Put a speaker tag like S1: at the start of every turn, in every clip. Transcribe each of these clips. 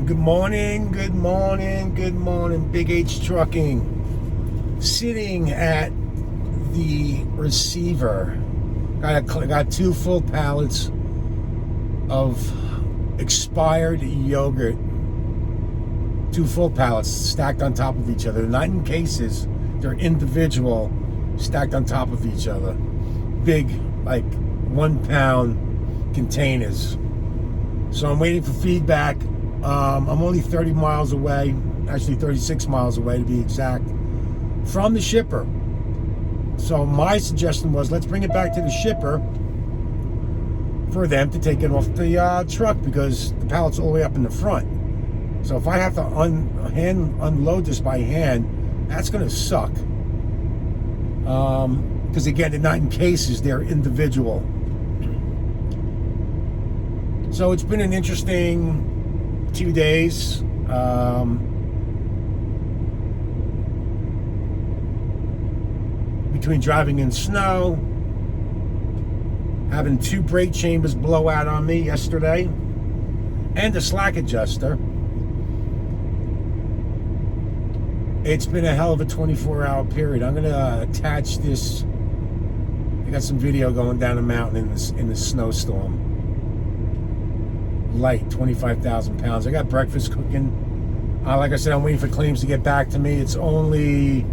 S1: Good morning, good morning, good morning. BigH Trucking. Sitting at the receiver. Got 2 full pallets of expired yogurt. 2 full pallets stacked on top of each other. They're not in cases, they're individual, stacked on top of each other. Big, like 1 pound containers. So I'm waiting for feedback. I'm only 30 miles away, actually 36 miles away to be exact, from the shipper. So my suggestion was, let's bring it back to the shipper for them to take it off the truck, because the pallet's all the way up in the front. So if I have to unload this by hand, that's going to suck. Because again, they're not in cases, they're individual. So it's been an interesting 2 days. Between driving in snow, having 2 brake chambers blow out on me yesterday, and a slack adjuster. It's been a hell of a 24-hour period. I'm gonna attach this. I got some video going down the mountain in the snowstorm. Light, 25,000 pounds. I got breakfast cooking. Like I said, I'm waiting for claims to get back to me. It's only,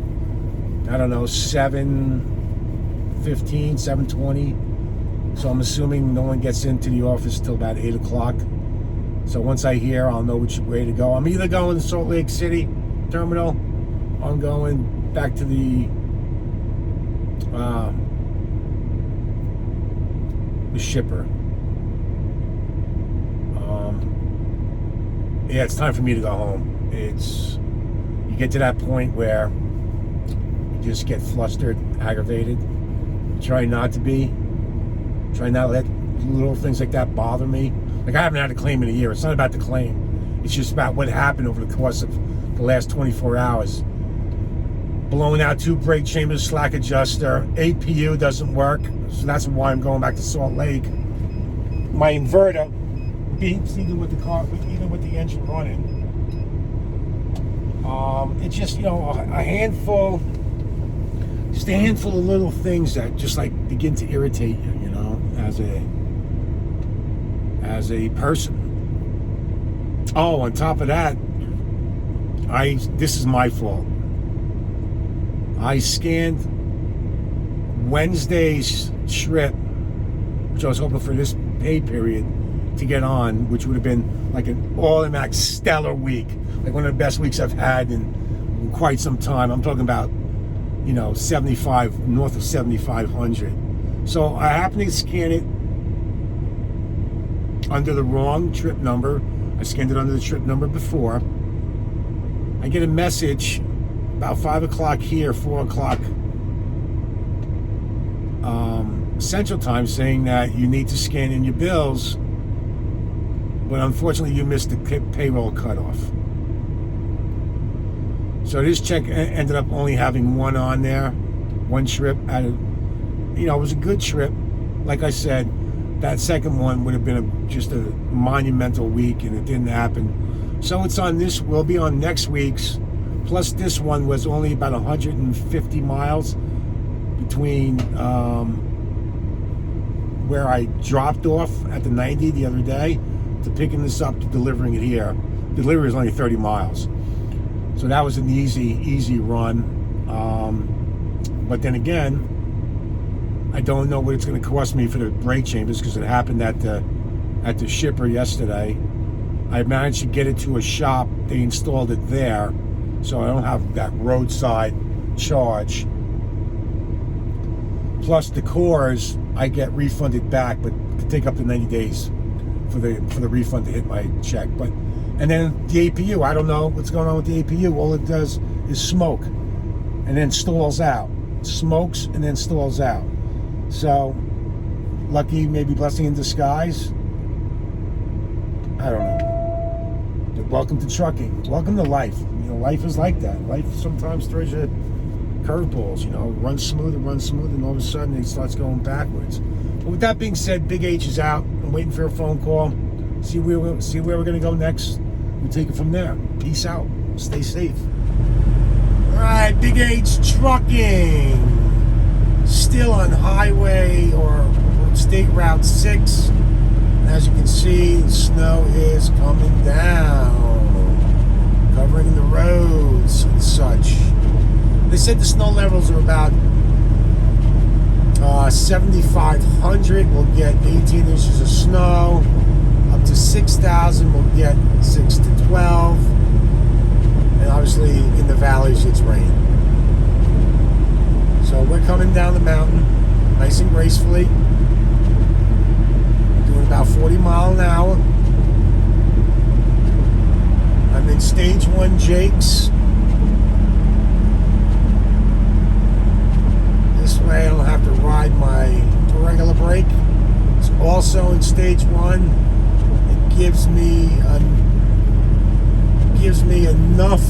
S1: I don't know, 7:15, 7:20. So I'm assuming no one gets into the office till about 8 o'clock. So once I hear, I'll know which way to go. I'm either going to Salt Lake City terminal, or I'm going back to the shipper. Yeah, it's time for me to go home. You get to that point where you just get flustered, aggravated. Try not to be. Try not to let little things like that bother me. Like, I haven't had a claim in a year. It's not about the claim. It's just about what happened over the course of the last 24 hours. Blowing out 2 brake chambers, slack adjuster, APU doesn't work, so that's why I'm going back to Salt Lake. My inverter beeps even with the car, even with the engine running. It's just, a handful of little things that just like begin to irritate you, as a person. Oh, on top of that, this is my fault. I scanned Wednesday's trip, which I was hoping for this pay period to get on, which would have been like an automatic stellar week, like one of the best weeks I've had in quite some time. I'm talking about, 75, north of 7,500. So I happened to scan it under the wrong trip number. I scanned it under the trip number before. I get a message about 5 o'clock here, 4 o'clock Central Time, saying that you need to scan in your bills, but unfortunately you missed the payroll cutoff. So this check ended up only having 1 on there, 1 trip. It was a good trip. Like I said, that second one would have been just a monumental week, and it didn't happen. So it's on this, will be on next week's. Plus this one was only about 150 miles between where I dropped off at the 90 the other day to picking this up to delivering it here. Delivery is only 30 miles. So that was an easy run. But then again, I don't know what it's going to cost me for the brake chambers, because it happened at the shipper yesterday. I managed to get it to a shop. They installed it there, so I don't have that roadside charge. Plus the cores, I get refunded back, but it could take up to 90 days for the refund to hit my check. And then the APU, I don't know what's going on with the APU. All it does is smoke and then stalls out. Smokes and then stalls out. So, lucky, maybe blessing in disguise. I don't know. But welcome to trucking. Welcome to life. Life is like that. Life sometimes throws you curveballs. Run smooth, and all of a sudden it starts going backwards. But with that being said, BigH is out. I'm waiting for a phone call. See where we're going to go next. we'll take it from there. Peace out. Stay safe. All right, BigH Trucking. Still on highway or State Route 6. As you can see, the snow is coming down, covering the roads and such. They said the snow levels are about 7,500. We'll get 18 inches of snow. Up to 6,000, we'll get 6 to 12. And obviously, in the valleys, it's rain. So we're coming down the mountain, nice and gracefully. Doing about 40 miles an hour. I'm in stage 1 Jake's. This way I don't have to ride my regular brake. It's also in stage 1. It gives me enough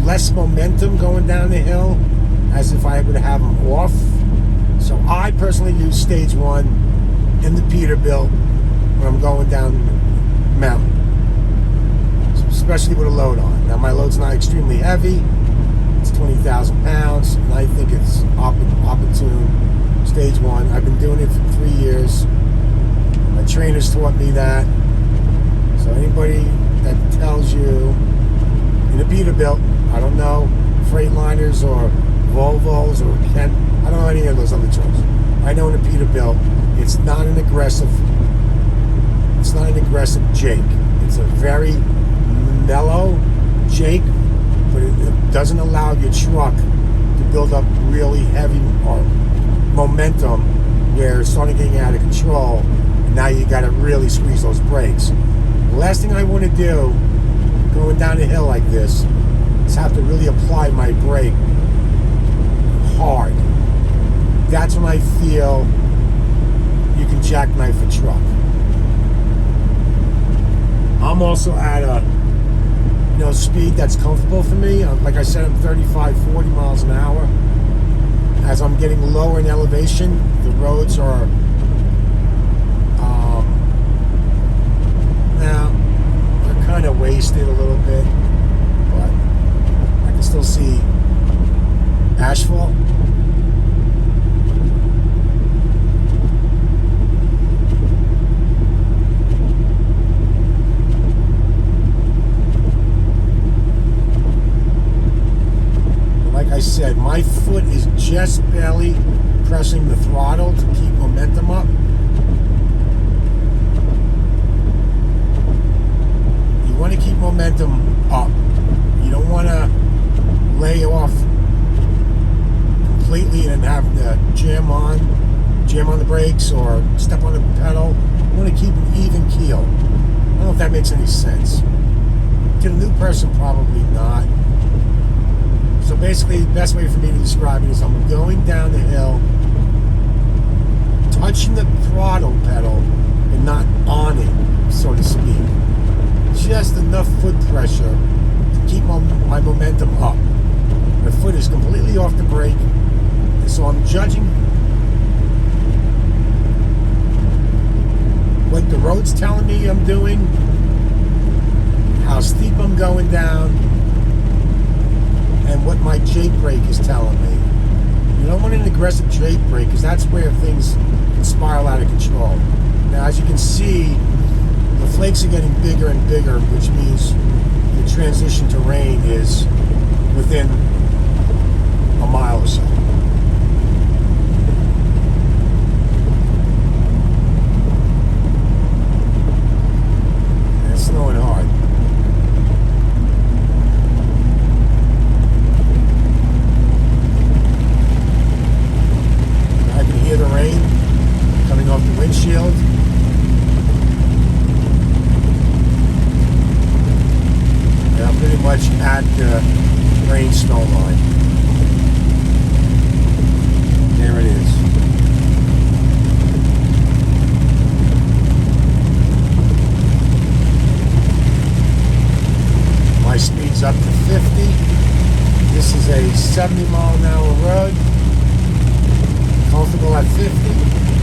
S1: less momentum going down the hill as if I would have them off. So I personally use stage 1 in the Peterbilt when I'm going down the mountain, especially with a load on. Now my load's not extremely heavy. It's 20,000 pounds, and I think it's opportune. Stage 1. I've been doing it for 3 years. My trainers taught me that. So anybody that tells you in a Peterbilt, I don't know, Freightliners or Volvos or I don't know any of those other trucks. I know in a Peterbilt, it's not an aggressive Jake. It's a very mellow Jake, but it doesn't allow your truck to build up really heavy momentum where it's starting getting out of control. And now you got to really squeeze those brakes. The last thing I want to do going down a hill like this is have to really apply my brake hard. That's when I feel you can jackknife a truck. I'm also at a speed that's comfortable for me. Like I said, I'm 35, 40 miles an hour. As I'm getting lower in elevation, the roads are now they're kind of wasted a little bit, but I can still see asphalt. Like I said, my foot is just barely pressing the throttle to keep momentum up. You want to keep momentum up. You don't want to lay off completely and have to jam on the brakes or step on the pedal. You want to keep an even keel. I don't know if that makes any sense. To the new person, probably not. So basically, the best way for me to describe it is I'm going down the hill, touching the throttle pedal, and not on it, so to speak. Just enough foot pressure to keep my momentum up. My foot is completely off the brake, and so I'm judging what the road's telling me I'm doing, how steep I'm going down, and what my Jake brake is telling me. You don't want an aggressive Jake brake because that's where things can spiral out of control. Now, as you can see, the flakes are getting bigger and bigger, which means the transition to rain is within a mile or so. And it's snowing hard. The rain coming off the windshield. And I'm pretty much at the rain snow line. There it is. My speed's up to 50. This is a 70 mile an hour road. Comfortable at 50.